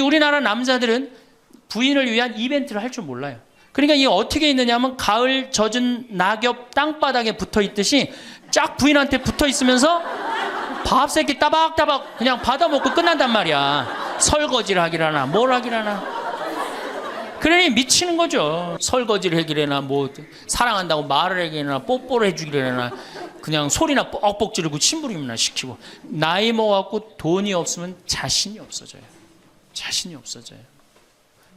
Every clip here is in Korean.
우리나라 남자들은 부인을 위한 이벤트를 할 줄 몰라요. 그러니까 이게 어떻게 있느냐면 가을 젖은 낙엽 땅바닥에 붙어 있듯이 쫙 부인한테 붙어 있으면서 밥 새끼 따박따박 그냥 받아먹고 끝난단 말이야. 설거지를 하기라나 뭘 하기라나. 그러니 미치는 거죠. 설거지를 하기라나 뭐 사랑한다고 말을 하기라나 뽀뽀를 해주기라나 그냥 소리나 뻑뻑 지르고 침부림이나 시키고. 나이 먹어갖고 돈이 없으면 자신이 없어져요. 자신이 없어져요.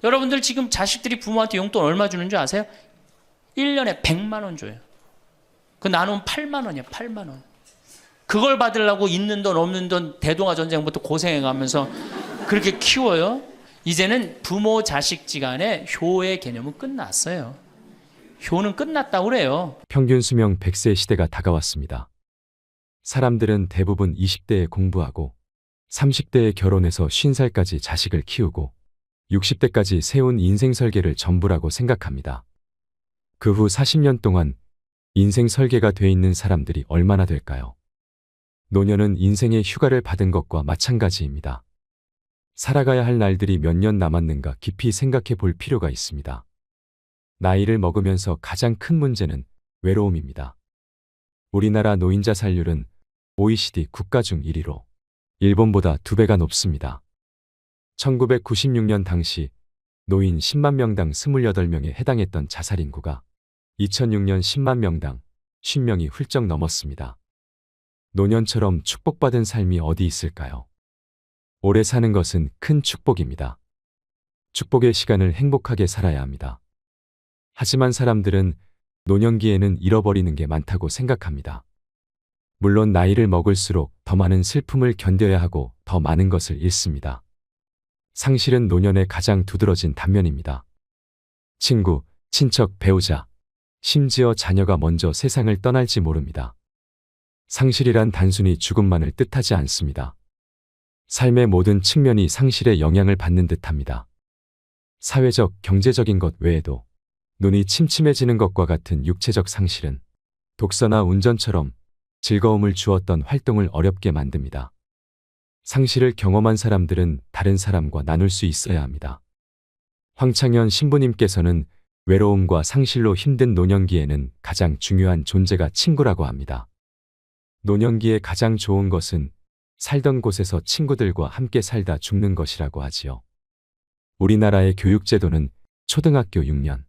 여러분들 지금 자식들이 부모한테 용돈 얼마 주는 줄 아세요? 1년에 100만 원 줘요. 그 나누면 8만 원이에요. 8만 원. 그걸 받으려고 있는 돈 없는 돈 대동아 전쟁부터 고생해가면서 그렇게 키워요. 이제는 부모 자식지간의 효의 개념은 끝났어요. 효는 끝났다고 그래요. 평균 수명 100세 시대가 다가왔습니다. 사람들은 대부분 20대에 공부하고 30대에 결혼해서 50살까지 자식을 키우고 60대까지 세운 인생 설계를 전부라고 생각합니다. 그 후 40년 동안 인생 설계가 돼 있는 사람들이 얼마나 될까요? 노년은 인생의 휴가를 받은 것과 마찬가지입니다. 살아가야 할 날들이 몇 년 남았는가 깊이 생각해 볼 필요가 있습니다. 나이를 먹으면서 가장 큰 문제는 외로움입니다. 우리나라 노인 자살률은 OECD 국가 중 1위로 일본보다 2배가 높습니다. 1996년 당시 노인 10만 명당 28명에 해당했던 자살 인구가 2006년 10만 명당 50명이 훌쩍 넘었습니다. 노년처럼 축복받은 삶이 어디 있을까요? 오래 사는 것은 큰 축복입니다. 축복의 시간을 행복하게 살아야 합니다. 하지만 사람들은 노년기에는 잃어버리는 게 많다고 생각합니다. 물론 나이를 먹을수록 더 많은 슬픔을 견뎌야 하고 더 많은 것을 잃습니다. 상실은 노년의 가장 두드러진 단면입니다. 친구, 친척, 배우자, 심지어 자녀가 먼저 세상을 떠날지 모릅니다. 상실이란 단순히 죽음만을 뜻하지 않습니다. 삶의 모든 측면이 상실의 영향을 받는 듯합니다. 사회적, 경제적인 것 외에도 눈이 침침해지는 것과 같은 육체적 상실은 독서나 운전처럼 즐거움을 주었던 활동을 어렵게 만듭니다. 상실을 경험한 사람들은 다른 사람과 나눌 수 있어야 합니다. 황창현 신부님께서는 외로움과 상실로 힘든 노년기에는 가장 중요한 존재가 친구라고 합니다. 노년기에 가장 좋은 것은 살던 곳에서 친구들과 함께 살다 죽는 것이라고 하지요. 우리나라의 교육제도는 초등학교 6년,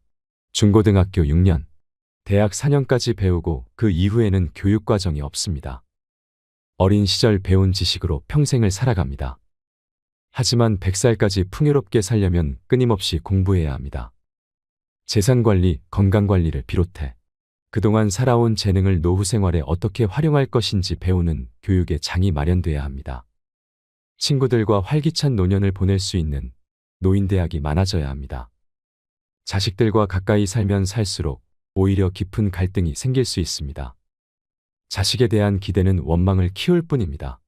중고등학교 6년, 대학 4년까지 배우고 그 이후에는 교육과정이 없습니다. 어린 시절 배운 지식으로 평생을 살아갑니다. 하지만 100살까지 풍요롭게 살려면 끊임없이 공부해야 합니다. 재산관리, 건강관리를 비롯해 그동안 살아온 재능을 노후 생활에 어떻게 활용할 것인지 배우는 교육의 장이 마련돼야 합니다. 친구들과 활기찬 노년을 보낼 수 있는 노인대학이 많아져야 합니다. 자식들과 가까이 살면 살수록 오히려 깊은 갈등이 생길 수 있습니다. 자식에 대한 기대는 원망을 키울 뿐입니다.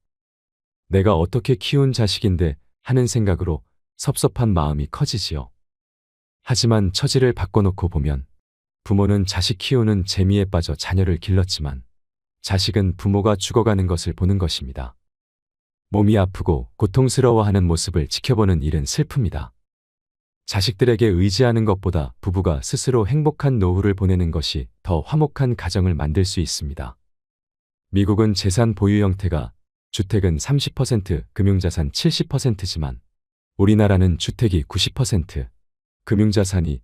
내가 어떻게 키운 자식인데 하는 생각으로 섭섭한 마음이 커지지요. 하지만 처지를 바꿔놓고 보면 부모는 자식 키우는 재미에 빠져 자녀를 길렀지만 자식은 부모가 죽어가는 것을 보는 것입니다. 몸이 아프고 고통스러워하는 모습을 지켜보는 일은 슬픕니다. 자식들에게 의지하는 것보다 부부가 스스로 행복한 노후를 보내는 것이 더 화목한 가정을 만들 수 있습니다. 미국은 재산 보유 형태가 주택은 30%, 금융자산 70%지만 우리나라는 주택이 90%, 금융자산이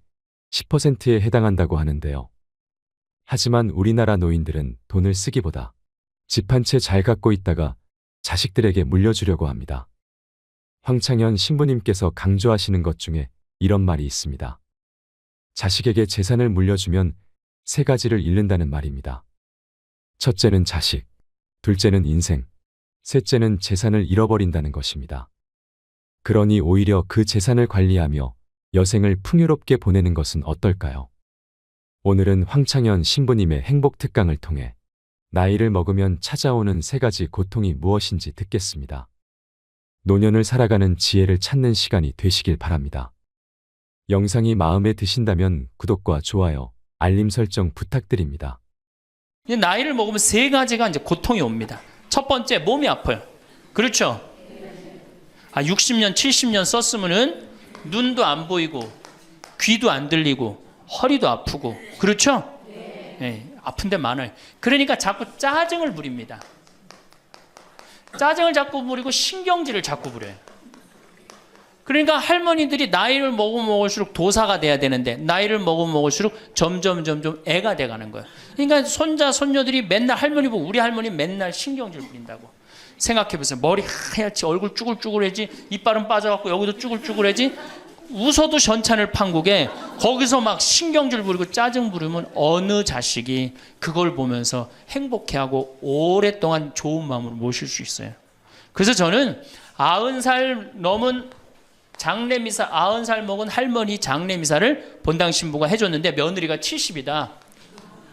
10%에 해당한다고 하는데요. 하지만 우리나라 노인들은 돈을 쓰기보다 집 한 채 잘 갖고 있다가 자식들에게 물려주려고 합니다. 황창현 신부님께서 강조하시는 것 중에 이런 말이 있습니다. 자식에게 재산을 물려주면 세 가지를 잃는다는 말입니다. 첫째는 자식, 둘째는 인생, 셋째는 재산을 잃어버린다는 것입니다. 그러니 오히려 그 재산을 관리하며 여생을 풍요롭게 보내는 것은 어떨까요? 오늘은 황창현 신부님의 행복 특강을 통해 나이를 먹으면 찾아오는 세 가지 고통이 무엇인지 듣겠습니다. 노년을 살아가는 지혜를 찾는 시간이 되시길 바랍니다. 영상이 마음에 드신다면 구독과 좋아요, 알림 설정 부탁드립니다. 나이를 먹으면 세 가지가 이제 고통이 옵니다. 첫 번째, 몸이 아파요. 그렇죠? 60년, 70년 썼으면은 눈도 안 보이고 귀도 안 들리고 허리도 아프고 그렇죠? 네, 아픈 데 많아요. 그러니까 자꾸 짜증을 부립니다. 짜증을 자꾸 부리고 신경질을 자꾸 부려요. 그러니까 할머니들이 나이를 먹으면 먹을수록 도사가 돼야 되는데 나이를 먹으면 먹을수록 점점 애가 돼가는 거예요. 그러니까 손자 손녀들이 맨날 할머니 보고 우리 할머니 맨날 신경질 부린다고. 생각해보세요. 머리 하얗지, 얼굴 쭈글쭈글해지, 이빨은 빠져갖고 여기도 쭈글쭈글해지. 웃어도 현찬을 판국에 거기서 막 신경질 부리고 짜증 부리면 어느 자식이 그걸 보면서 행복해하고 오랫동안 좋은 마음으로 모실 수 있어요. 그래서 저는 90살 넘은 장례미사, 90살 먹은 할머니 장례미사를 본당 신부가 해줬는데 며느리가 70이다.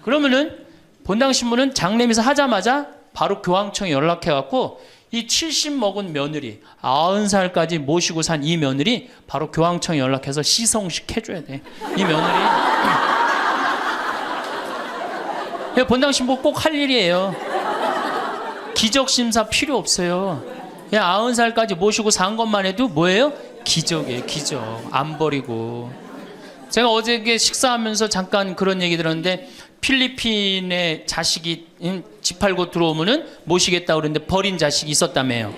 그러면은 본당 신부는 장례미사 하자마자 바로 교황청에 연락해갖고 이 70 먹은 며느리, 90살까지 모시고 산 이 며느리 바로 교황청에 연락해서 시성식 해줘야 돼. 이 며느리. 본당 신부 꼭 할 일이에요. 기적심사 필요 없어요. 그냥 90살까지 모시고 산 것만 해도 뭐예요? 기적이에요, 기적. 안 버리고. 제가 어저께 식사하면서 잠깐 그런 얘기 들었는데 필리핀에 자식이 집 팔고 들어오면은 모시겠다 그러는데 버린 자식이 있었다며요.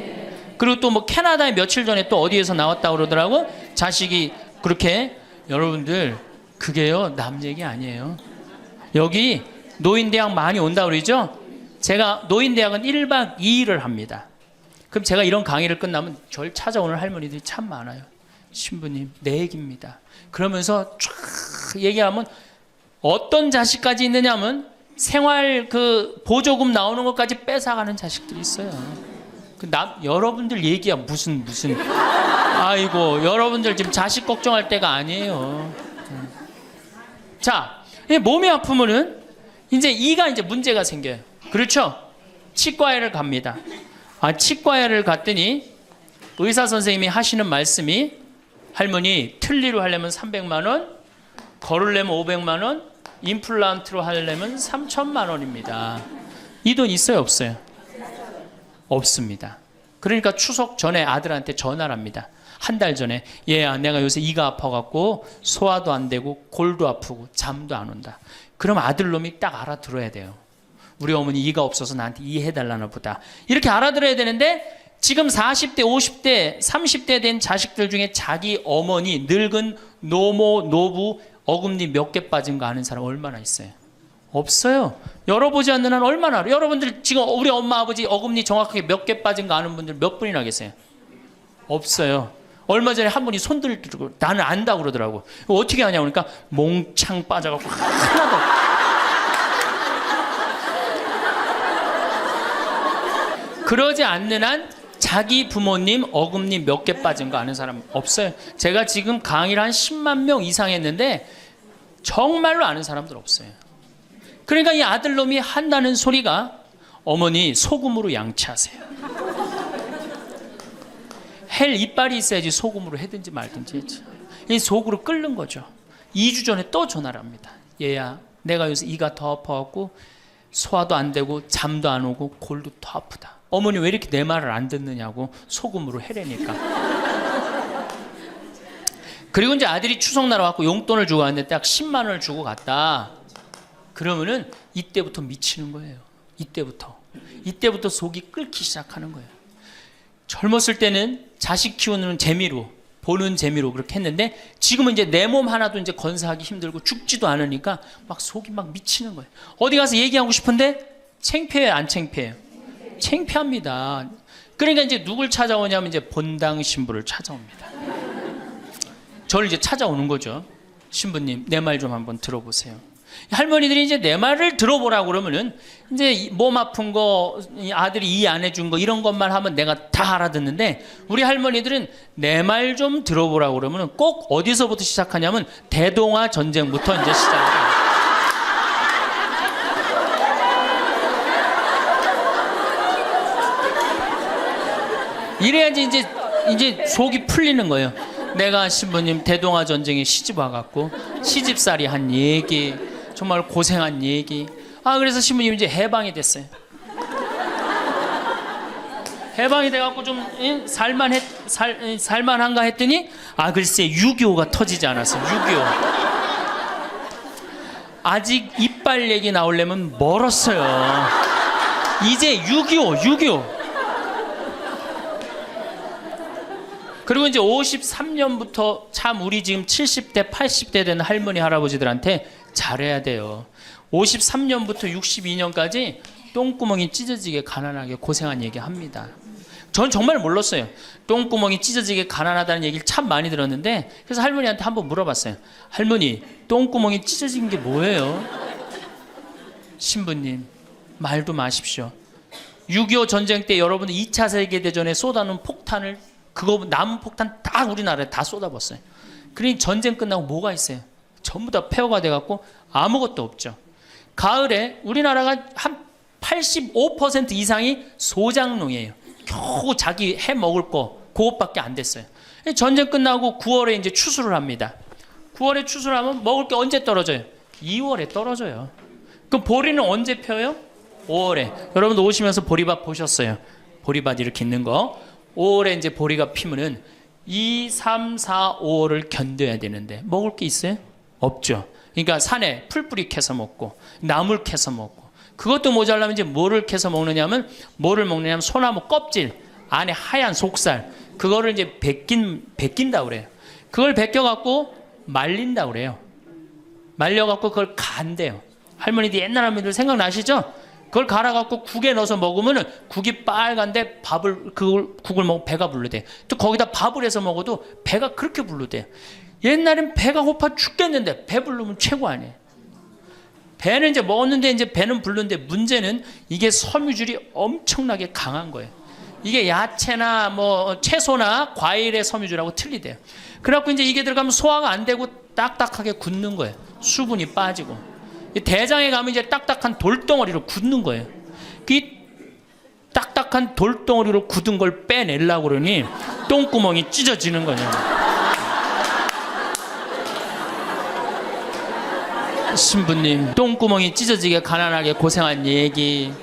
그리고 또 뭐 캐나다에 며칠 전에 또 어디에서 나왔다 그러더라고. 자식이 그렇게. 여러분들 그게요 남 얘기 아니에요. 여기 노인대학 많이 온다 그러죠. 제가 노인대학은 1박 2일을 합니다. 그럼 제가 이런 강의를 끝나면 절 찾아오는 할머니들이 참 많아요. 신부님 내 얘기입니다. 그러면서 쫙 얘기하면 어떤 자식까지 있느냐면 생활 그 보조금 나오는 것까지 뺏어가는 자식들이 있어요. 여러분들 얘기야 무슨 아이고 여러분들 지금 자식 걱정할 때가 아니에요. 자, 몸이 아프면은 이제 이가 이제 문제가 생겨요. 그렇죠? 치과에를 갑니다. 치과에를 갔더니 의사 선생님이 하시는 말씀이 할머니 틀니로 하려면 300만 원, 걸으려면 500만 원, 임플란트로 하려면 3천만 원입니다. 이 돈 있어요, 없어요? 없습니다. 그러니까 추석 전에 아들한테 전화를 합니다. 한 달 전에 얘야 내가 요새 이가 아파갖고 소화도 안 되고 골도 아프고 잠도 안 온다. 그럼 아들놈이 딱 알아들어야 돼요. 우리 어머니 이가 없어서 나한테 이해해달라나 보다. 이렇게 알아들어야 되는데 지금 40대, 50대, 30대 된 자식들 중에 자기 어머니, 늙은 노모, 노부, 어금니 몇 개 빠진 거 아는 사람 얼마나 있어요? 없어요. 열어보지 않는 한 얼마나 알아요? 여러분들 지금 우리 엄마, 아버지 어금니 정확하게 몇 개 빠진 거 아는 분들 몇 분이나 계세요? 없어요. 얼마 전에 한 분이 손 들고 나는 안다고 그러더라고. 어떻게 하냐고 그러니까 몽창 빠져갖고 하나도 그러지 않는 한 자기 부모님 어금니 몇 개 빠진 거 아는 사람 없어요. 제가 지금 강의를 한 10만 명 이상 했는데 정말로 아는 사람들 없어요. 그러니까 이 아들놈이 한다는 소리가 어머니 소금으로 양치하세요. 헬 이빨이 있어야지 소금으로 해든지 말든지 했죠. 이 속으로 끓는 거죠. 2주 전에 또 전화를 합니다. 얘야 내가 요새 이가 더 아파갖고 소화도 안 되고 잠도 안 오고 골도 더 아프다. 어머니 왜 이렇게 내 말을 안 듣느냐고 소금으로 해래니까. 그리고 이제 아들이 추석날 와갖고 용돈을 주고 왔는데 딱 10만 원을 주고 갔다. 그러면은 이때부터 미치는 거예요. 이때부터 속이 끓기 시작하는 거예요. 젊었을 때는 자식 키우는 재미로 보는 재미로 그렇게 했는데 지금은 이제 내 몸 하나도 이제 건사하기 힘들고 죽지도 않으니까 막 속이 막 미치는 거예요. 어디 가서 얘기하고 싶은데 창피해요, 안 창피해요? 창피합니다. 그러니까 이제 누굴 찾아오냐면 이제 본당 신부를 찾아옵니다. 저를 이제 찾아오는 거죠. 신부님, 내 말 좀 한번 들어보세요. 할머니들이 이제 내 말을 들어보라고 그러면은 이제 몸 아픈 거, 아들이 이해 안 해준 거 이런 것만 하면 내가 다 알아듣는데 우리 할머니들은 내 말 좀 들어보라고 그러면은 꼭 어디서부터 시작하냐면 대동아 전쟁부터 이제 시작해요. 이래야지 이제 속이 풀리는 거예요. 내가 신부님 대동아 전쟁에 시집 와갖고 시집살이 한 얘기, 정말 고생한 얘기. 그래서 신부님 이제 해방이 됐어요. 해방이 돼갖고 좀 살만한가 했더니 글쎄 6.25가 터지지 않았어. 6.25 아직 이빨 얘기 나오려면 멀었어요. 이제 6.25 그리고 이제 53년부터 참 우리 지금 70대 80대 되는 할머니 할아버지들한테 잘해야 돼요. 53년부터 62년까지 똥구멍이 찢어지게 가난하게 고생한 얘기 합니다. 전 정말 몰랐어요. 똥구멍이 찢어지게 가난하다는 얘기를 참 많이 들었는데, 그래서 할머니한테 한번 물어봤어요. 할머니, 똥구멍이 찢어진 게 뭐예요? 신부님, 말도 마십시오. 6.25 전쟁 때 여러분 2차 세계대전에 쏟아놓은 폭탄을, 그거 남은 폭탄 다 우리나라에 다 쏟아붓어요. 그러니 전쟁 끝나고 뭐가 있어요? 전부 다 폐허가 돼갖고 아무것도 없죠. 가을에 우리나라가 한 85% 이상이 소장농이에요. 겨우 자기 해 먹을 거 그것밖에 안 됐어요. 전쟁 끝나고 9월에 이제 추수를 합니다. 9월에 추수를 하면 먹을 게 언제 떨어져요? 2월에 떨어져요. 그럼 보리는 언제 펴요? 5월에. 여러분도 오시면서 보리밭 보셨어요? 보리밭 이렇게 있는 거. 5월에 이제 보리가 피면은 2, 3, 4, 5월을 견뎌야 되는데 먹을 게 있어요? 없죠. 그러니까 산에 풀뿌리 캐서 먹고 나물 캐서 먹고, 그것도 모자라면 이제 뭐를 캐서 먹느냐면, 뭐를 먹느냐면 소나무 껍질 안에 하얀 속살, 그거를 이제 벗긴다 그래요. 그걸 벗겨갖고 말린다 그래요. 말려갖고 그걸 간대요. 할머니들 옛날 할머니들 생각나시죠? 그걸 갈아갖고 국에 넣어서 먹으면 국이 빨간데 국을 먹으면 배가 부르대. 또 거기다 밥을 해서 먹어도 배가 그렇게 부르대. 옛날엔 배가 고파 죽겠는데 배 부르면 최고 아니에요. 배는 이제 먹었는데 이제 배는 부르는데, 문제는 이게 섬유질이 엄청나게 강한 거예요. 이게 야채나 뭐 채소나 과일의 섬유질하고 틀리대요. 그래갖고 이제 이게 들어가면 소화가 안 되고 딱딱하게 굳는 거예요. 수분이 빠지고. 대장에 가면 이제 딱딱한 돌덩어리로 굳는 거예요. 그 딱딱한 돌덩어리로 굳은 걸 빼내려고 그러니 똥구멍이 찢어지는 거예요. 신부님, 똥구멍이 찢어지게 가난하게 고생한 얘기.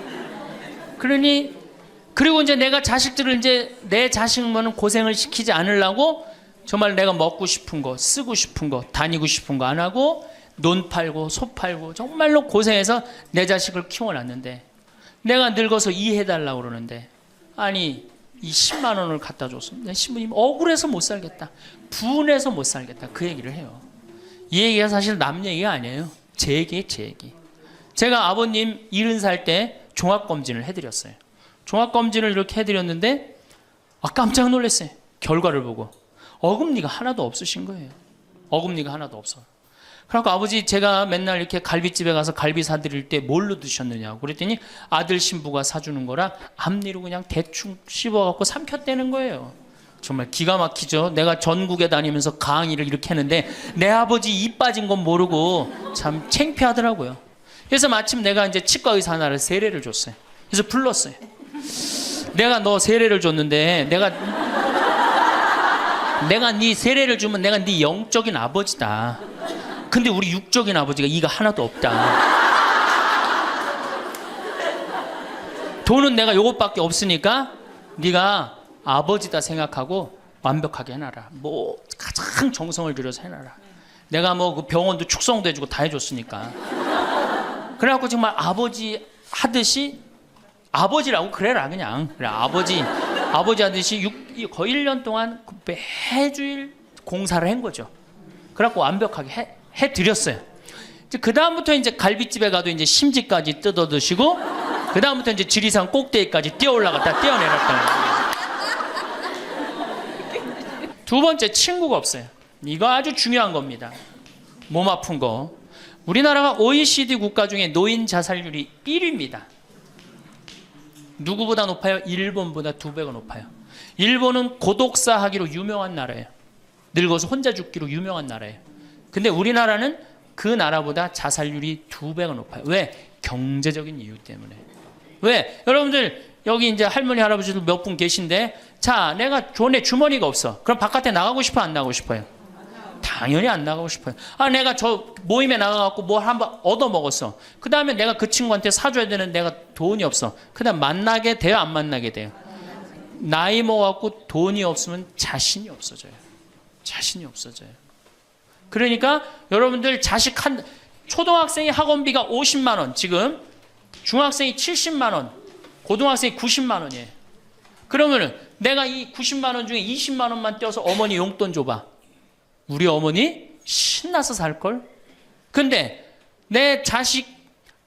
그리고 이제 내가 자식들을 이제 내 자식만은 고생을 시키지 않으려고 정말 내가 먹고 싶은 거, 쓰고 싶은 거, 다니고 싶은 거 안 하고 논 팔고 소 팔고 정말로 고생해서 내 자식을 키워놨는데, 내가 늙어서 이해해달라고 그러는데, 아니 이 10만 원을 갖다 줬어. 신부님 억울해서 못 살겠다, 분해서 못 살겠다, 그 얘기를 해요. 이 얘기가 사실 남 얘기가 아니에요. 제 얘기예요, 제 얘기. 제가 아버님 70살 때 종합검진을 해드렸어요. 종합검진을 이렇게 해드렸는데 깜짝 놀랐어요. 결과를 보고 어금니가 하나도 없으신 거예요. 어금니가 하나도 없어. 그래서 아버지, 제가 맨날 이렇게 갈비집에 가서 갈비 사드릴 때 뭘로 드셨느냐고 그랬더니 아들 신부가 사주는 거라 앞니로 그냥 대충 씹어갖고 삼켰다는 거예요. 정말 기가 막히죠. 내가 전국에 다니면서 강의를 이렇게 했는데 내 아버지 입 빠진 건 모르고 참 창피하더라고요. 그래서 마침 내가 이제 치과 의사 하나를 세례를 줬어요. 그래서 불렀어요. 내가 너 세례를 줬는데 내가 네 세례를 주면 내가 네 영적인 아버지다. 근데 우리 육적인 아버지가 이가 하나도 없다. 돈은 내가 요것밖에 없으니까 네가 아버지다 생각하고 완벽하게 해놔라. 뭐 가장 정성을 들여서 해놔라. 내가 뭐 그 병원도 축성도 해주고 다 해줬으니까. 그래갖고 정말 아버지 하듯이, 아버지라고 그래라 그냥. 그래, 아버지 하듯이 거의 1년 동안 매주일 공사를 한 거죠. 그래갖고 완벽하게 해드렸어요. 그 다음부터 이제 갈비집에 가도 이제 심지까지 뜯어 드시고, 그 다음부터 이제 지리산 꼭대기까지 뛰어 올라갔다 뛰어내렸다. 두 번째, 친구가 없어요. 이거 아주 중요한 겁니다. 몸 아픈 거. 우리나라가 OECD 국가 중에 노인 자살률이 1위입니다. 누구보다 높아요? 일본보다 2배가 높아요. 일본은 고독사 하기로 유명한 나라예요. 늙어서 혼자 죽기로 유명한 나라예요. 근데 우리나라는 그 나라보다 자살률이 2배가 높아요. 왜? 경제적인 이유 때문에. 왜? 여러분들 여기 이제 할머니 할아버지들 몇 분 계신데, 자, 내가 돈에 주머니가 없어. 그럼 바깥에 나가고 싶어, 안 나가고 싶어요? 당연히 안 나가고 싶어요. 내가 저 모임에 나가갖고 뭘 한번 얻어 먹었어. 그 다음에 내가 그 친구한테 사줘야 되는 내가 돈이 없어. 그 다음 만나게 돼요, 안 만나게 돼요? 나이 먹어갖고 돈이 없으면 자신이 없어져요. 자신이 없어져요. 그러니까 여러분들 자식 초등학생이 학원비가 50만 원, 지금 중학생이 70만 원, 고등학생이 90만 원이에요. 그러면은 내가 이 90만 원 중에 20만 원만 떼어서 어머니 용돈 줘봐. 우리 어머니 신나서 살걸? 근데 내 자식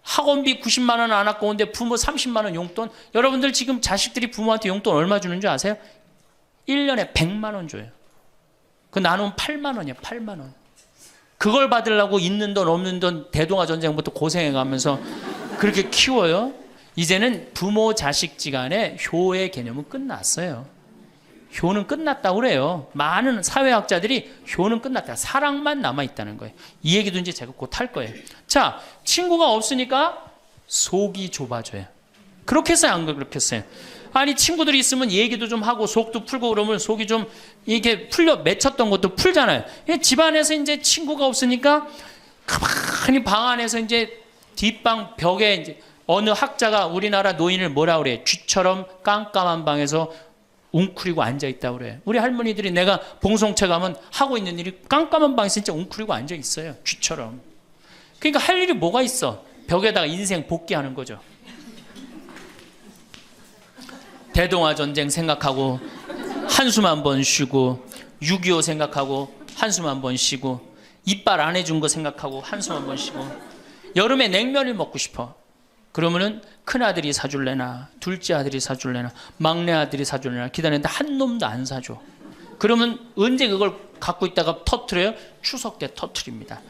학원비 90만 원 안 아까운데 부모 30만 원 용돈? 여러분들 지금 자식들이 부모한테 용돈 얼마 주는 줄 아세요? 1년에 100만 원 줘요. 그 나누면 8만 원이야, 8만 원. 그걸 받으려고 있는 돈 없는 돈 대동아 전쟁부터 고생해가면서 그렇게 키워요? 이제는 부모 자식지간의 효의 개념은 끝났어요. 효는 끝났다고 그래요. 많은 사회학자들이 효는 끝났다. 사랑만 남아있다는 거예요. 이 얘기도 이제 제가 곧 할 거예요. 자, 친구가 없으니까 속이 좁아져요. 그렇게 했어요? 안 그렇게 했어요? 아니, 친구들이 있으면 얘기도 좀 하고 속도 풀고 그러면 속이 좀 이게 풀려 맺혔던 것도 풀잖아요. 집안에서 이제 친구가 없으니까 가만히 방 안에서 이제 뒷방 벽에 이제 어느 학자가 우리나라 노인을 뭐라 그래? 쥐처럼 깜깜한 방에서 웅크리고 앉아있다고 그래. 우리 할머니들이 내가 봉송체 가면 하고 있는 일이 깜깜한 방에서 진짜 웅크리고 앉아있어요. 쥐처럼. 그러니까 할 일이 뭐가 있어? 벽에다가 인생 복귀하는 거죠. 대동아 전쟁 생각하고 한숨 한 번 쉬고 6.25 생각하고 한숨 한 번 쉬고 이빨 안 해준 거 생각하고 한숨 한 번 쉬고 여름에 냉면을 먹고 싶어. 그러면은 큰아들이 사줄래나 둘째 아들이 사줄래나 막내 아들이 사줄래나 기다리는데 한 놈도 안 사줘. 그러면 언제 그걸 갖고 있다가 터트려요? 추석 때 터트립니다.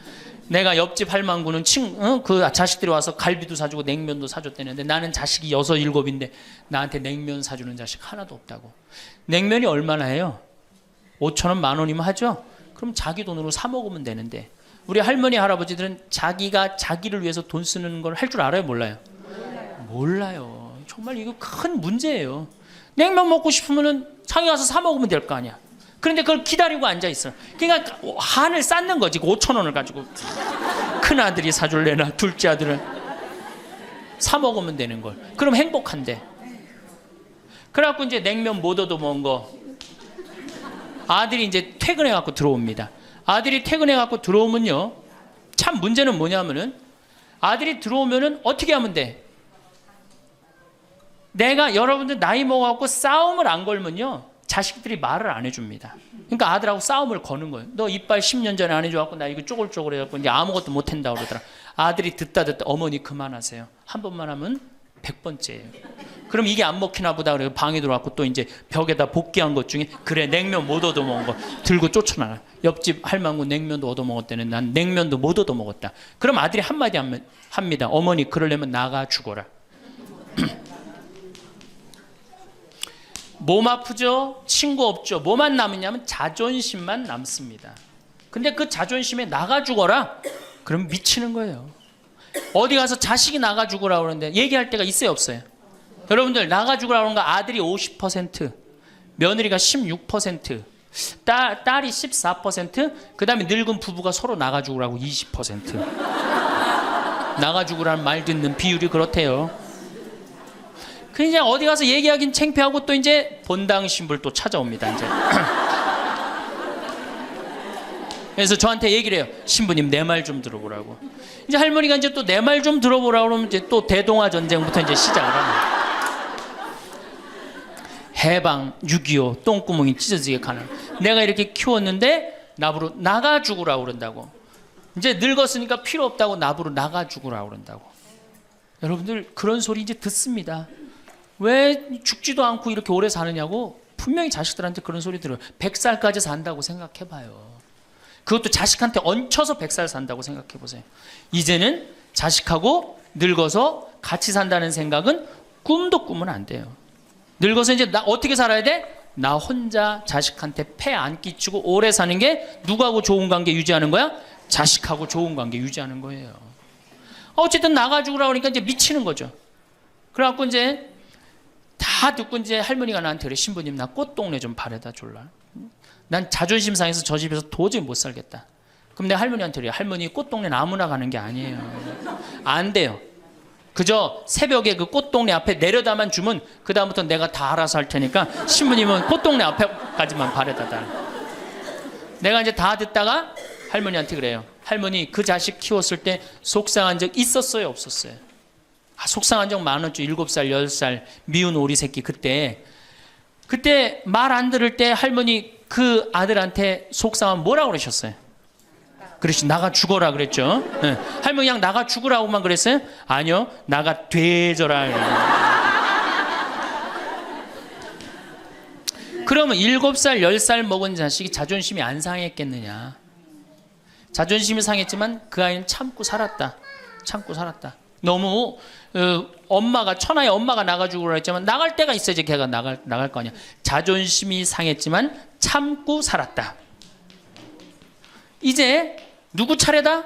내가 옆집 할망구는 그 자식들이 와서 갈비도 사주고 냉면도 사줬다는데 나는 자식이 6, 7인데 나한테 냉면 사주는 자식 하나도 없다고. 냉면이 얼마나 해요? 5,000원, 10,000원이면 하죠? 그럼 자기 돈으로 사 먹으면 되는데 우리 할머니, 할아버지들은 자기가 자기를 위해서 돈 쓰는 걸 할 줄 알아요? 몰라요? 몰라요. 정말 이거 큰 문제예요. 냉면 먹고 싶으면 자기 가서 사 먹으면 될 거 아니야. 그런데 그걸 기다리고 앉아있어. 그러니까 한을 쌓는 거지. 5,000원을 가지고 큰아들이 사줄래나 둘째 아들은 사 먹으면 되는 걸. 그럼 행복한데. 그래갖고 이제 냉면 못 얻어먹은 거 아들이 이제 퇴근해갖고 들어옵니다. 아들이 퇴근해갖고 들어오면요, 참 문제는 뭐냐면은 아들이 들어오면은 어떻게 하면 돼? 내가 여러분들 나이 먹어갖고 싸움을 안 걸면요 자식들이 말을 안 해줍니다. 그러니까 아들하고 싸움을 거는 거예요. 너 이빨 10년 전에 안 해줘갖고 나 이거 쪼글쪼글 해갖고 이제 아무것도 못한다 그러더라. 아들이 듣다 어머니 그만하세요. 한 번만 하면 100번째예요. 그럼 이게 안 먹히나 보다 그래요. 방에 들어왔고 또 이제 벽에다 복귀한 것 중에 그래 냉면 못 얻어먹은 거 들고 쫓아나가. 옆집 할망구 냉면도 얻어먹었다는 난 냉면도 못 얻어먹었다. 그럼 아들이 한마디 합니다. 어머니 그러려면 나가 죽어라. 몸 아프죠? 친구 없죠? 뭐만 남으냐면 자존심만 남습니다. 근데 그 자존심에 나가 죽어라? 그럼 미치는 거예요. 어디 가서 자식이 나가 죽으라 그러는데 얘기할 때가 있어요, 없어요? 여러분들 나가 죽으라 그러는 거 아들이 50%, 며느리가 16%, 딸이 14%, 그 다음에 늙은 부부가 서로 나가 죽으라고 20%. 나가 죽으라는 말 듣는 비율이 그렇대요. 그냥 어디 가서 얘기하긴 창피하고 또 이제 본당 신부를 또 찾아옵니다. 이제. 그래서 저한테 얘기를 해요. 신부님 내 말 좀 들어보라고. 이제 할머니가 이제 또 내 말 좀 들어보라고 그러면 이제 또 대동아 전쟁부터 이제 시작을 합니다. 해방, 6.25, 똥구멍이 찢어지게 가는. 내가 이렇게 키웠는데 나부로 나가 죽으라고 그런다고. 이제 늙었으니까 필요 없다고 나부로 나가 죽으라고 그런다고. 여러분들 그런 소리 이제 듣습니다. 왜 죽지도 않고 이렇게 오래 사느냐고 분명히 자식들한테 그런 소리 들어요. 100살까지 산다고 생각해봐요. 그것도 자식한테 얹혀서 100살 산다고 생각해보세요. 이제는 자식하고 늙어서 같이 산다는 생각은 꿈도 꾸면 안 돼요. 늙어서 이제 나 어떻게 살아야 돼? 나 혼자 자식한테 폐 안 끼치고 오래 사는 게 누구하고 좋은 관계 유지하는 거야? 자식하고 좋은 관계 유지하는 거예요. 어쨌든 나가 죽으라고 그러니까 이제 미치는 거죠. 그래갖고 이제 다 듣고 이제 할머니가 나한테 그래. 신부님 나 꽃동네 좀 바래다 줄라. 난 자존심 상해서 저 집에서 도저히 못 살겠다. 그럼 내가 할머니한테 그래. 할머니 꽃동네는 아무나 가는 게 아니에요. 안 돼요. 그저 새벽에 그 꽃동네 앞에 내려다만 주면 그 다음부터 내가 다 알아서 할 테니까 신부님은 꽃동네 앞에까지만 바래다 달. 내가 이제 다 듣다가 할머니한테 그래요. 할머니, 그 자식 키웠을 때 속상한 적 있었어요, 없었어요? 속상한 적 많았죠. 7살 10살 미운 오리 새끼. 그때 말 안 들을 때 할머니 그 아들한테 속상하면 뭐라고 그러셨어요? 그렇지, 나가 죽어라 그랬죠. 네. 할머니 그냥 나가 죽으라고만 그랬어요? 아니요, 나가 되져라. 그러면 7살 10살 먹은 자식이 자존심이 안 상했겠느냐? 자존심이 상했지만 그 아이는 참고 살았다. 너무 엄마가, 천하의 엄마가 나가주고 그랬지만 나갈 때가 있어야지 걔가 나갈 거 아니야. 자존심이 상했지만 참고 살았다. 이제 누구 차례다?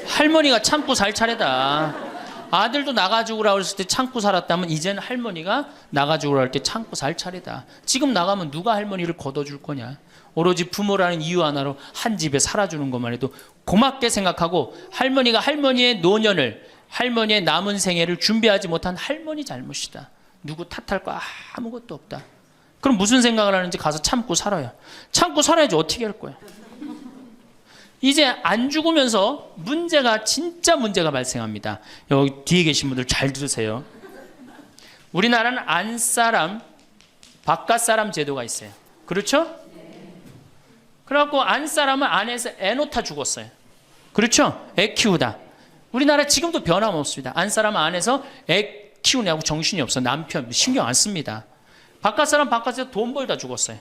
할머니가 참고 살 차례다. 아들도 나가주고라 그랬을 때 참고 살았다면 이제는 할머니가 나가주고라 할 때 참고 살 차례다. 지금 나가면 누가 할머니를 걷어줄 거냐? 오로지 부모라는 이유 하나로 한 집에 살아주는 것만 해도 고맙게 생각하고, 할머니가 할머니의 노년을, 할머니의 남은 생애를 준비하지 못한 할머니 잘못이다. 누구 탓할 거 아무것도 없다. 그럼 무슨 생각을 하는지 가서 참고 살아요. 참고 살아야지 어떻게 할 거야. 이제 안 죽으면서 진짜 문제가 발생합니다. 여기 뒤에 계신 분들 잘 들으세요. 우리나라는 안사람, 바깥사람 제도가 있어요. 그렇죠? 그래갖고 안사람은 안에서 애 놓다 죽었어요. 그렇죠? 애 키우다. 우리나라 지금도 변함없습니다. 안사람은 안에서 애 키우냐고 정신이 없어. 남편 신경 안 씁니다. 바깥사람 바깥에서 돈 벌다 죽었어요.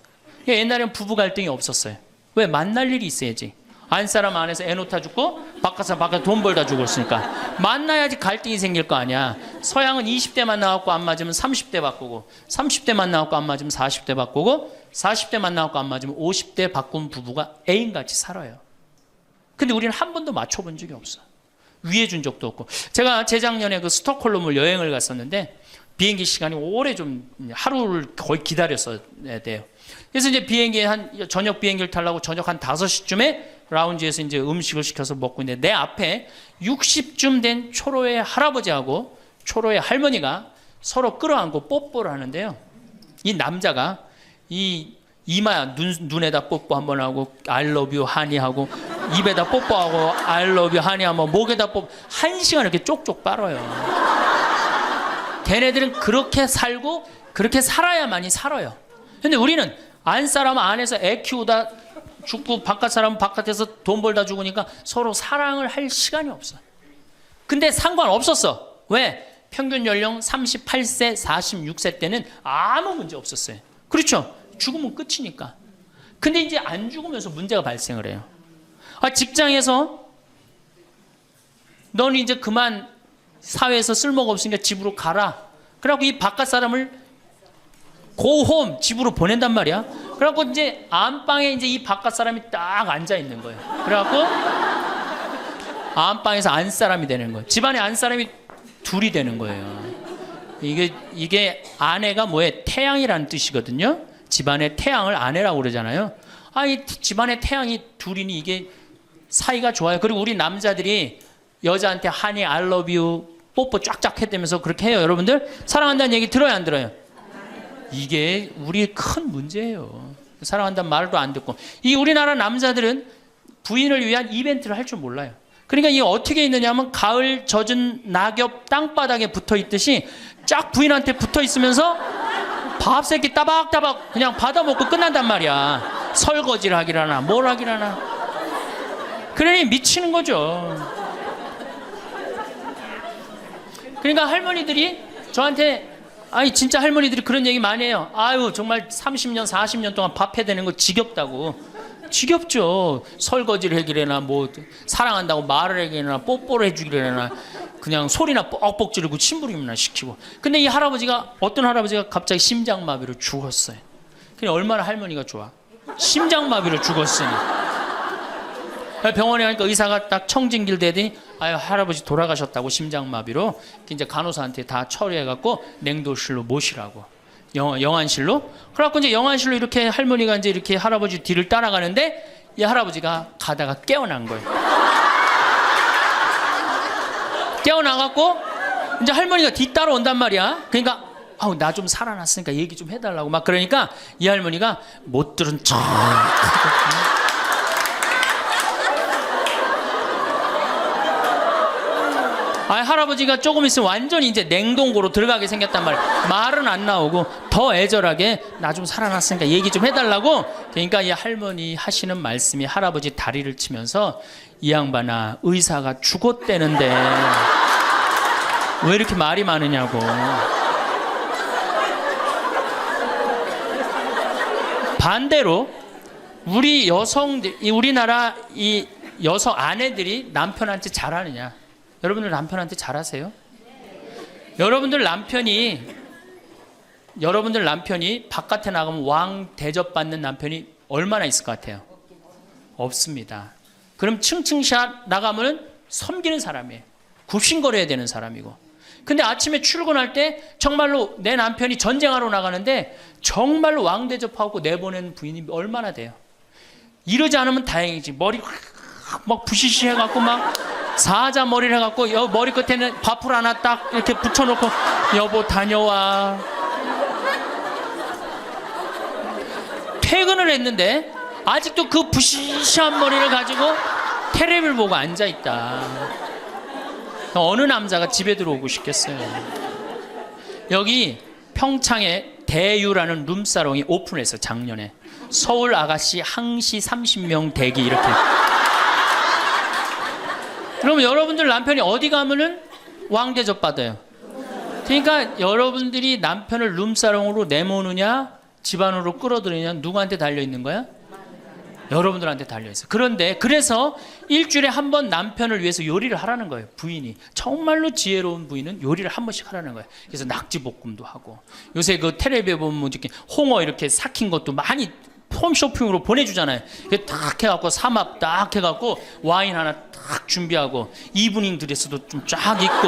옛날에는 부부 갈등이 없었어요. 왜? 만날 일이 있어야지. 안사람 안에서 애 놓다 죽고 바깥사람 바깥에 돈 벌다 죽었으니까 만나야지 갈등이 생길 거 아니야. 서양은 20대만 나왔고 안 맞으면 30대 바꾸고, 30대만 나왔고 안 맞으면 40대 바꾸고, 40대만 나왔고 안 맞으면 50대 바꾼 부부가 애인같이 살아요. 근데 우리는 한 번도 맞춰본 적이 없어. 위해 준 적도 없고. 제가 재작년에 그 스톡홀름을 여행을 갔었는데 비행기 시간이 오래 좀 하루를 거의 기다렸어야 돼요. 그래서 이제 저녁 비행기를 타려고 저녁 한 5시쯤에 라운지에서 이제 음식을 시켜서 먹고 있는데 내 앞에 60쯤 된 초로의 할아버지하고 초로의 할머니가 서로 끌어안고 뽀뽀를 하는데요. 이 남자가 이 이마 눈에다 뽀뽀 한번 하고 I love you 하니 하고, 입에다 뽀뽀하고 I love you 하니 하면 목에다 뽀뽀, 1시간 이렇게 쪽쪽 빨아요. 걔네들은 그렇게 살고 그렇게 살아야만이 살아요. 근데 우리는 안사람은 안에서 애 키우다 죽고 바깥사람은 바깥에서 돈 벌다 죽으니까 서로 사랑을 할 시간이 없어. 근데 상관없었어. 왜? 평균 연령 38세 46세 때는 아무 문제 없었어요. 그렇죠? 죽으면 끝이니까. 근데 이제 안 죽으면서 문제가 발생을 해요. 직장에서 너는 이제 그만 사회에서 쓸모가 없으니까 집으로 가라. 그래갖고 이 바깥 사람을 고홈 집으로 보낸단 말이야. 그래갖고 이제 안방에 이제 이 바깥 사람이 딱 앉아 있는 거예요. 그래갖고 안방에서 안 사람이 되는 거예요. 집안에 안 사람이 둘이 되는 거예요. 이게 아내가 뭐에 태양이라는 뜻이거든요. 집안의 태양을 아내라고 그러잖아요. 이 집안의 태양이 둘이니 이게 사이가 좋아요. 그리고 우리 남자들이 여자한테 하니 I love you 뽀뽀 쫙쫙 했다면서 그렇게 해요. 여러분들 사랑한다는 얘기 들어요, 안 들어요? 이게 우리의 큰 문제예요. 사랑한다는 말도 안 듣고. 이 우리나라 남자들은 부인을 위한 이벤트를 할 줄 몰라요. 그러니까 이게 어떻게 있느냐면 가을 젖은 낙엽 땅바닥에 붙어 있듯이 쫙 부인한테 붙어 있으면서 밥 새끼 따박따박 그냥 받아먹고 끝난단 말이야. 설거지를 하기라나 뭘 하기라나. 그러니 미치는 거죠. 그러니까 할머니들이 저한테 진짜 할머니들이 그런 얘기 많이 해요. 정말 30년 40년 동안 밥 해야 되는 거 지겹다고. 지겹죠. 설거지를 해기래나 뭐 사랑한다고 말을 해기래나 뽀뽀를 해주기래나 그냥 소리나 뻑뻑 지르고 침부림이나 시키고. 근데 이 할아버지가, 어떤 할아버지가 갑자기 심장마비로 죽었어요. 그냥 얼마나 할머니가 좋아. 심장마비로 죽었으니. 병원에 가니까 의사가 딱 청진길 대더니 할아버지 돌아가셨다고, 심장마비로. 이제 간호사한테 다 처리해갖고 냉도실로 모시라고. 영안실로. 그래갖고 이제 영안실로 이렇게 할머니가 이제 이렇게 할아버지 뒤를 따라가는데 이 할아버지가 가다가 깨어난 거예요. 깨어나갖고 이제 할머니가 뒤따라 온단 말이야. 그러니까 아우 나 좀 살아났으니까 얘기 좀 해달라고 막 그러니까 이 할머니가 못 들은 척 할아버지가 조금 있으면 완전히 이제 냉동고로 들어가게 생겼단 말이야. 말은 안 나오고 더 애절하게 나 좀 살아났으니까 얘기 좀 해달라고. 그러니까 이 할머니 하시는 말씀이 할아버지 다리를 치면서 이 양반아 의사가 죽었대는데 왜 이렇게 말이 많으냐고. 반대로 우리 여성들, 우리나라 이 여성 아내들이 남편한테 잘하느냐? 여러분들 남편한테 잘하세요? 여러분들 남편이 바깥에 나가면 왕 대접받는 남편이 얼마나 있을 것 같아요? 없습니다. 그럼 층층샷 나가면 섬기는 사람이에요. 굽신거려야 되는 사람이고. 근데 아침에 출근할 때 정말로 내 남편이 전쟁하러 나가는데 정말로 왕 대접하고 내보낸 부인이 얼마나 돼요? 이러지 않으면 다행이지. 머리 막 부시시 해갖고 막 사자 머리를 해갖고 머리 끝에는 밥풀 하나 딱 이렇게 붙여놓고 여보 다녀와. 퇴근을 했는데 아직도 그 부시시한 머리를 가지고 테레비를 보고 앉아있다. 어느 남자가 집에 들어오고 싶겠어요. 여기 평창에 대유라는 룸사롱이 오픈했어요. 작년에. 서울 아가씨 항시 30명 대기 이렇게. 그러면 여러분들 남편이 어디 가면은 왕대접 받아요. 그러니까 여러분들이 남편을 룸사롱으로 내모느냐 집안으로 끌어들이느냐 누구한테 달려있는 거야? 여러분들한테 달려있어요. 그런데 그래서 일주일에 한 번 남편을 위해서 요리를 하라는 거예요. 부인이. 정말로 지혜로운 부인은 요리를 한 번씩 하라는 거예요. 그래서 낙지볶음도 하고 요새 그 텔레비에 보면 이렇게 홍어 이렇게 삭힌 것도 많이 홈쇼핑으로 보내주잖아요. 딱 해갖고 삼합 딱 해갖고 와인 하나 딱 준비하고 이브닝 드레스도 좀 쫙 입고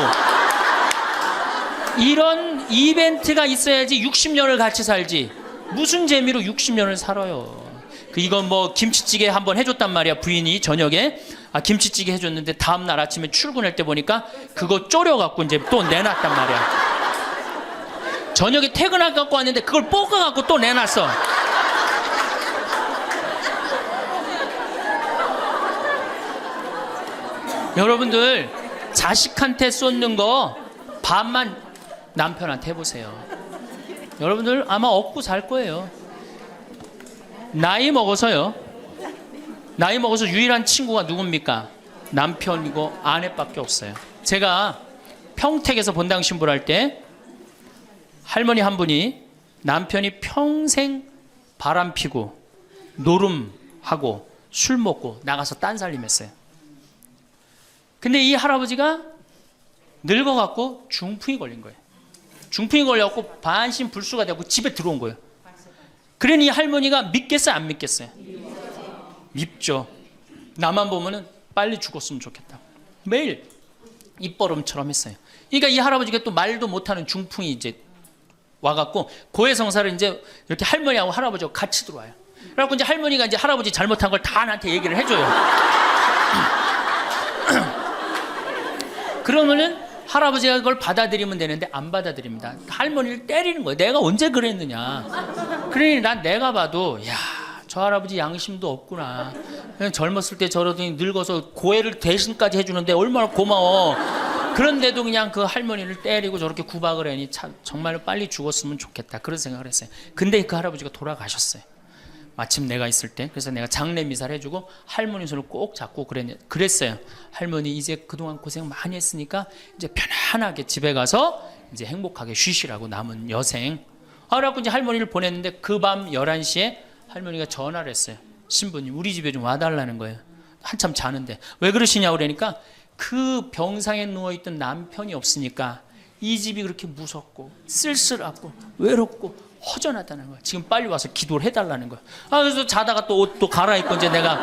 이런 이벤트가 있어야지 60년을 같이 살지. 무슨 재미로 60년을 살아요. 이건 뭐 김치찌개 한번 해줬단 말이야. 부인이 저녁에 김치찌개 해줬는데 다음날 아침에 출근할 때 보니까 그거 졸여갖고 이제 또 내놨단 말이야. 저녁에 퇴근할 갖고 왔는데 그걸 볶아갖고 또 내놨어. 여러분들 자식한테 쏟는 거 반만 남편한테 해보세요. 여러분들 아마 얻고 살 거예요. 나이 먹어서 유일한 친구가 누굽니까? 남편이고 아내밖에 없어요. 제가 평택에서 본당 신부를 할 때 할머니 한 분이 남편이 평생 바람 피고 노름하고 술 먹고 나가서 딴살림했어요. 근데 이 할아버지가 늙어갖고 중풍이 걸린 거예요. 중풍이 걸려갖고 반신불수가 되고 집에 들어온 거예요. 그러니 이 할머니가 믿겠어요, 안 믿겠어요? 밉죠. 나만 보면은 빨리 죽었으면 좋겠다. 매일 입버름처럼 했어요. 그러니까 이 할아버지가 또 말도 못하는 중풍이 이제 와갖고 고해성사를 이제 이렇게 할머니하고 할아버지하고 같이 들어와요. 그래갖고 이제 할머니가 이제 할아버지 잘못한 걸 다 나한테 얘기를 해줘요. 그러면은 할아버지가 그걸 받아들이면 되는데 안 받아들입니다. 할머니를 때리는 거예요. 내가 언제 그랬느냐. 그러니 난 내가 봐도 야, 저 할아버지 양심도 없구나. 그냥 젊었을 때 저러더니 늙어서 고해를 대신까지 해주는데 얼마나 고마워. 그런데도 그냥 그 할머니를 때리고 저렇게 구박을 하니 참 정말로 빨리 죽었으면 좋겠다. 그런 생각을 했어요. 근데 그 할아버지가 돌아가셨어요. 마침 내가 있을 때. 그래서 내가 장례 미사를 해주고 할머니 손을 꼭 잡고 그랬어요. 할머니 이제 그동안 고생 많이 했으니까 이제 편안하게 집에 가서 이제 행복하게 쉬시라고 남은 여생. 그래갖고 이제 할머니를 보냈는데 그 밤 11시에 할머니가 전화를 했어요. 신부님 우리 집에 좀 와달라는 거예요. 한참 자는데. 왜 그러시냐고 그러니까 그 병상에 누워있던 남편이 없으니까 이 집이 그렇게 무섭고 쓸쓸하고 외롭고 허전하다는 거야. 지금 빨리 와서 기도를 해달라는 거야. 그래서 자다가 또 옷도 갈아입고 이제 내가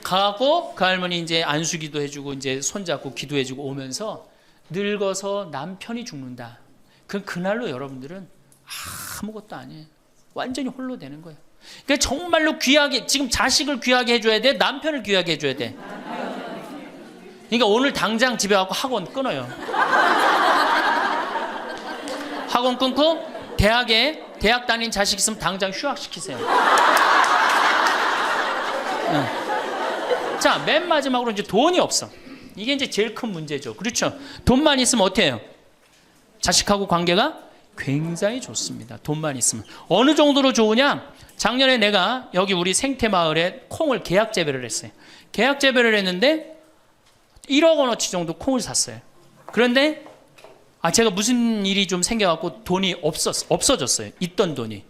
가고 그 할머니 이제 안수기도 해주고 이제 손잡고 기도해주고 오면서 늙어서 남편이 죽는다. 그날로 여러분들은 아무것도 아니에요. 완전히 홀로 되는 거예요. 그러니까 정말로 귀하게 지금 자식을 귀하게 해줘야 돼. 남편을 귀하게 해줘야 돼. 그러니까 오늘 당장 집에 가고 학원 끊어요. 학원 끊고 대학 다닌 자식 있으면 당장 휴학시키세요. 자, 맨 마지막으로 이제 돈이 없어. 이게 이제 제일 큰 문제죠. 그렇죠? 돈만 있으면 어때요? 해요? 자식하고 관계가 굉장히 좋습니다. 돈만 있으면. 어느 정도로 좋으냐? 작년에 내가 여기 우리 생태마을에 콩을 계약 재배를 했어요. 계약 재배를 했는데 1억 원어치 정도 콩을 샀어요. 그런데 제가 무슨 일이 좀 생겨갖고 돈이 없어졌어요. 있던 돈이.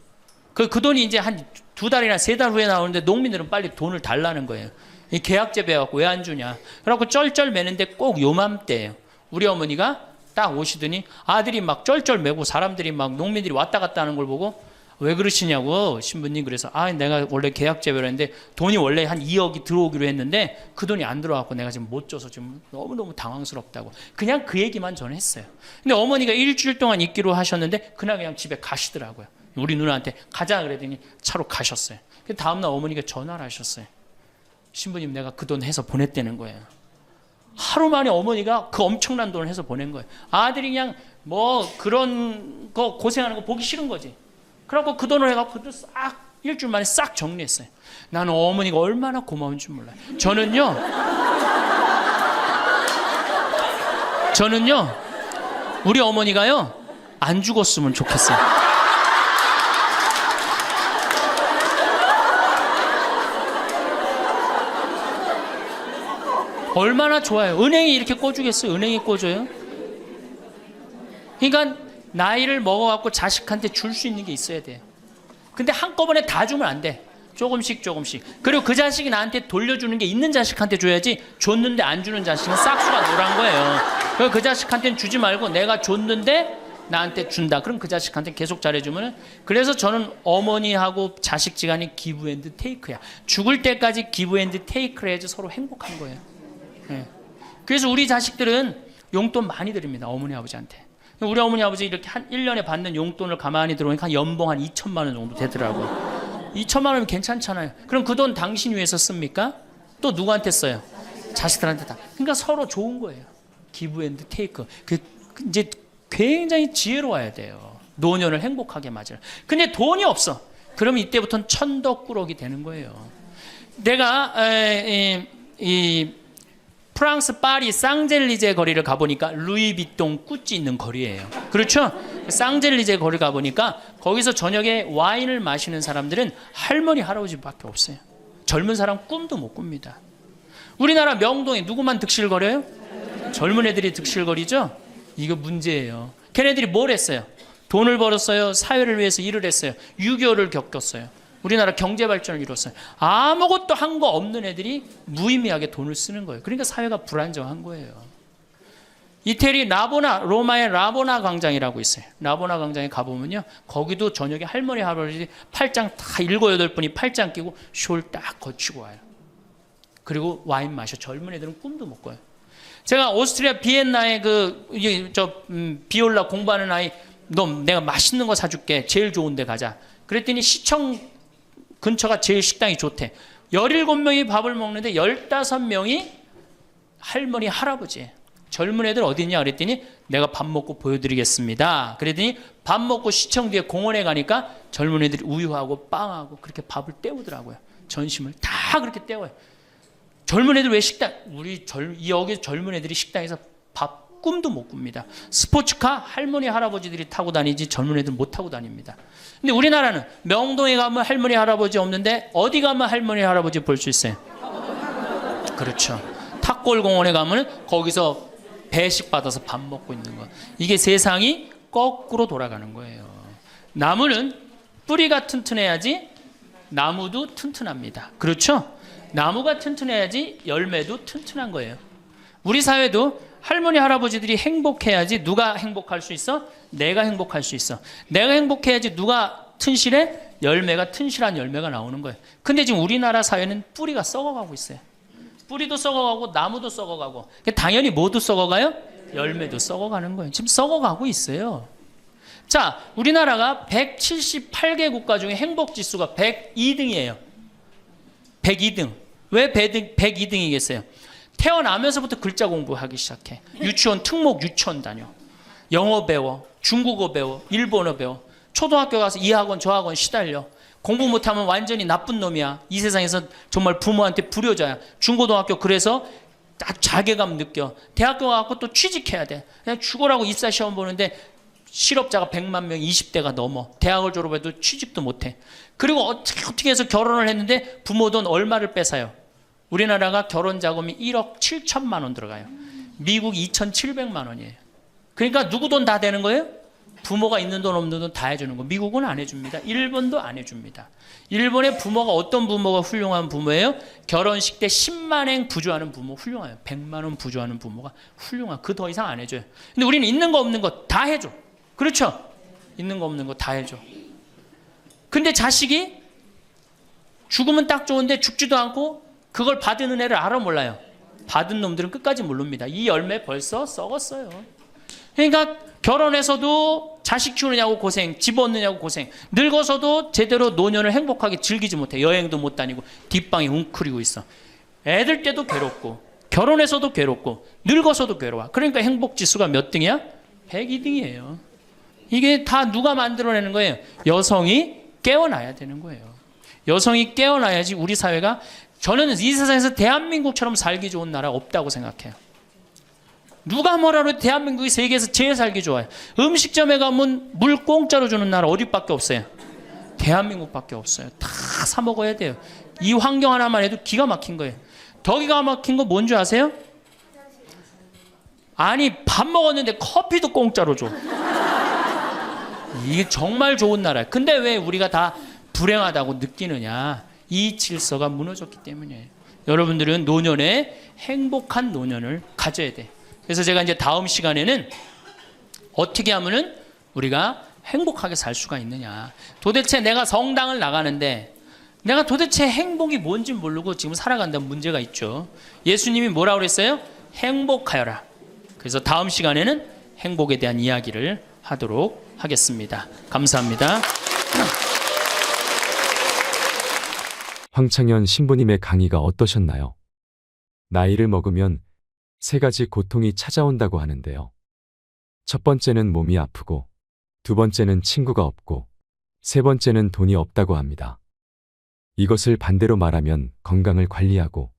그 돈이 이제 한 2달이나 3달 후에 나오는데 농민들은 빨리 돈을 달라는 거예요. 이 계약 재배해갖고 왜 안 주냐. 그래갖고 쩔쩔 매는데 꼭 요맘때예요. 우리 어머니가 딱 오시더니 아들이 막 쩔쩔 매고 사람들이 막 농민들이 왔다 갔다 하는 걸 보고 왜 그러시냐고 신부님. 그래서 내가 원래 계약 재배를 했는데 돈이 원래 한 2억이 들어오기로 했는데 그 돈이 안 들어왔고 내가 지금 못 줘서 지금 너무너무 당황스럽다고 그냥 그 얘기만 저는 했어요. 근데 어머니가 일주일 동안 있기로 하셨는데 그날 그냥 집에 가시더라고요. 우리 누나한테 가자 그랬더니 차로 가셨어요. 다음날 어머니가 전화를 하셨어요. 신부님 내가 그 돈 해서 보냈다는 거예요. 하루 만에 어머니가 그 엄청난 돈을 해서 보낸 거예요. 아들이 그냥 뭐 그런 거 고생하는 거 보기 싫은 거지. 그래갖고 그 돈을 해갖고 싹 일주일 만에 싹 정리했어요. 나는 어머니가 얼마나 고마운 줄 몰라요. 저는요 우리 어머니가요 안 죽었으면 좋겠어요. 얼마나 좋아요. 은행이 이렇게 꿔주겠어요? 은행이 꿔줘요? 그러니까 나이를 먹어갖고 자식한테 줄 수 있는 게 있어야 돼요. 근데 한꺼번에 다 주면 안 돼. 조금씩. 그리고 그 자식이 나한테 돌려주는 게 있는 자식한테 줘야지 줬는데 안 주는 자식은 싹수가 노란 거예요. 그래서 그 자식한테는 주지 말고 내가 줬는데 나한테 준다. 그럼 그 자식한테 계속 잘해주면. 그래서 저는 어머니하고 자식 지간이 기브 앤드 테이크야. 죽을 때까지 기브 앤드 테이크를 해야지 서로 행복한 거예요. 네. 그래서 우리 자식들은 용돈 많이 드립니다. 어머니 아버지한테. 우리 어머니 아버지 이렇게 한 1년에 받는 용돈을 가만히 들어보니까 한 연봉 한 2천만 원 정도 되더라고요. 2천만 원이면 괜찮잖아요. 그럼 그 돈 당신 위해서 씁니까? 또 누구한테 써요? 자식들한테 다. 그러니까 서로 좋은 거예요. 기브 앤드 테이크. 이제 굉장히 지혜로워야 돼요. 노년을 행복하게 맞아요. 근데 돈이 없어. 그러면 이때부터는 천덕꾸러기 되는 거예요. 내가 프랑스 파리 쌍젤리제 거리를 가보니까 루이비통 구찌 있는 거리예요. 그렇죠? 쌍젤리제 거리 가보니까 거기서 저녁에 와인을 마시는 사람들은 할머니 할아버지밖에 없어요. 젊은 사람 꿈도 못 꿉니다. 우리나라 명동에 누구만 득실거려요? 젊은 애들이 득실거리죠? 이거 문제예요. 걔네들이 뭘 했어요? 돈을 벌었어요. 사회를 위해서 일을 했어요. 6.25를 겪었어요. 우리나라 경제 발전을 이뤘어요. 아무것도 한 거 없는 애들이 무의미하게 돈을 쓰는 거예요. 그러니까 사회가 불안정한 거예요. 이태리 로마의 라보나 광장이라고 있어요. 라보나 광장에 가보면요, 거기도 저녁에 할머니 할아버지 팔짱 다 7, 8분이 팔짱 끼고 숄 딱 거치고 와요. 그리고 와인 마셔. 젊은 애들은 꿈도 못 꿔요. 제가 오스트리아 비엔나에 비올라 공부하는 아이, 너 내가 맛있는 거 사줄게. 제일 좋은 데 가자. 그랬더니 시청 근처가 제일 식당이 좋대. 17명이 밥을 먹는데 15명이 할머니 할아버지예요. 젊은 애들 어디 있냐 그랬더니 내가 밥 먹고 보여드리겠습니다. 그랬더니 밥 먹고 시청 뒤에 공원에 가니까 젊은 애들이 우유하고 빵하고 그렇게 밥을 때우더라고요. 전심을 다 그렇게 때워요. 젊은 애들 왜 여기 젊은 애들이 식당에서 밥 꿈도 못 꿉니다. 스포츠카 할머니 할아버지들이 타고 다니지 젊은 애들 못 타고 다닙니다. 근데 우리나라는 명동에 가면 할머니 할아버지 없는데 어디 가면 할머니 할아버지 볼 수 있어요? 그렇죠. 탑골공원에 가면 거기서 배식 받아서 밥 먹고 있는 거. 이게 세상이 거꾸로 돌아가는 거예요. 나무는 뿌리가 튼튼해야지 나무도 튼튼합니다. 그렇죠? 나무가 튼튼해야지 열매도 튼튼한 거예요. 우리 사회도 할머니 할아버지들이 행복해야지 누가 행복할 수 있어? 내가 행복할 수 있어. 내가 행복해야지 누가 튼실해? 튼실한 열매가 나오는 거예요. 근데 지금 우리나라 사회는 뿌리가 썩어가고 있어요. 뿌리도 썩어가고 나무도 썩어가고 당연히 모두 썩어가요? 열매도 썩어가는 거예요. 지금 썩어가고 있어요. 자, 우리나라가 178개 국가 중에 행복지수가 102등이에요. 102등. 왜 102등이겠어요? 태어나면서부터 글자 공부하기 시작해. 유치원 특목 유치원 다녀. 영어 배워. 중국어 배워, 일본어 배워. 초등학교 가서 이 학원 저 학원 시달려. 공부 못하면 완전히 나쁜 놈이야. 이 세상에서 정말 부모한테 불효자야. 중고등학교 그래서 딱 자괴감 느껴. 대학교 가고 또 취직해야 돼. 그냥 죽으라고 입사 시험 보는데 실업자가 100만 명, 20대가 넘어. 대학을 졸업해도 취직도 못해. 그리고 어떻게 해서 결혼을 했는데 부모 돈 얼마를 뺏어요. 우리나라가 결혼 자금이 1억 7천만 원 들어가요. 미국 2,700만 원이에요. 그러니까 누구 돈 다 되는 거예요? 부모가 있는 돈 없는 돈 다 해주는 거. 미국은 안 해줍니다. 일본도 안 해줍니다. 일본의 부모가 어떤 부모가 훌륭한 부모예요? 결혼식 때 10만엔 부조하는 부모 훌륭해요. 100만 원 부조하는 부모가 훌륭한. 그 더 이상 안 해줘요. 근데 우리는 있는 거 없는 거 다 해줘. 그렇죠? 있는 거 없는 거 다 해줘. 근데 자식이 죽으면 딱 좋은데 죽지도 않고 그걸 받은 은혜를 알아 몰라요. 받은 놈들은 끝까지 모릅니다. 이 열매 벌써 썩었어요. 그러니까 결혼해서도 자식 키우느냐고 고생, 집 얻느냐고 고생, 늙어서도 제대로 노년을 행복하게 즐기지 못해. 여행도 못 다니고 뒷방에 웅크리고 있어. 애들 때도 괴롭고 결혼해서도 괴롭고 늙어서도 괴로워. 그러니까 행복지수가 몇 등이야? 102등이에요. 이게 다 누가 만들어내는 거예요? 여성이 깨어나야 되는 거예요. 여성이 깨어나야지 우리 사회가, 저는 이 세상에서 대한민국처럼 살기 좋은 나라 없다고 생각해요. 누가 뭐라도 해도 대한민국이 세계에서 제일 살기 좋아요. 음식점에 가면 물 공짜로 주는 나라 어디밖에 없어요? 대한민국밖에 없어요. 다 사 먹어야 돼요. 이 환경 하나만 해도 기가 막힌 거예요. 더 기가 막힌 거 뭔지 아세요? 아니 밥 먹었는데 커피도 공짜로 줘. 이게 정말 좋은 나라예요. 근데 왜 우리가 다 불행하다고 느끼느냐? 이 질서가 무너졌기 때문이에요. 여러분들은 노년에 행복한 노년을 가져야 돼. 그래서 제가 이제 다음 시간에는 어떻게 하면은 우리가 행복하게 살 수가 있느냐. 도대체 내가 성당을 나가는데 내가 도대체 행복이 뭔지 모르고 지금 살아간다는 문제가 있죠. 예수님이 뭐라고 그랬어요? 행복하여라. 그래서 다음 시간에는 행복에 대한 이야기를 하도록 하겠습니다. 감사합니다. 황창현 신부님의 강의가 어떠셨나요? 나이를 먹으면 3가지 고통이 찾아온다고 하는데요. 첫 번째는 몸이 아프고, 두 번째는 친구가 없고, 세 번째는 돈이 없다고 합니다. 이것을 반대로 말하면 건강을 관리하고,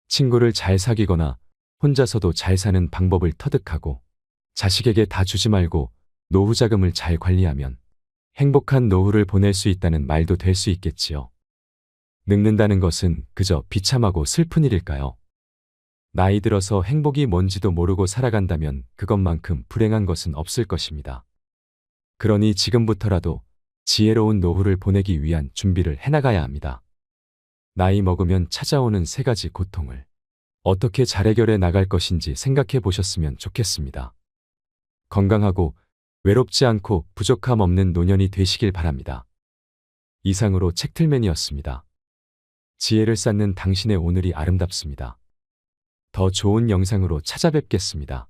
친구를 잘 사귀거나 혼자서도 잘 사는 방법을 터득하고, 자식에게 다 주지 말고 노후 자금을 잘 관리하면 행복한 노후를 보낼 수 있다는 말도 될 수 있겠지요. 늙는다는 것은 그저 비참하고 슬픈 일일까요? 나이 들어서 행복이 뭔지도 모르고 살아간다면 그것만큼 불행한 것은 없을 것입니다. 그러니 지금부터라도 지혜로운 노후를 보내기 위한 준비를 해나가야 합니다. 나이 먹으면 찾아오는 3가지 고통을 어떻게 잘 해결해 나갈 것인지 생각해 보셨으면 좋겠습니다. 건강하고 외롭지 않고 부족함 없는 노년이 되시길 바랍니다. 이상으로 책틀맨이었습니다. 지혜를 쌓는 당신의 오늘이 아름답습니다. 더 좋은 영상으로 찾아뵙겠습니다.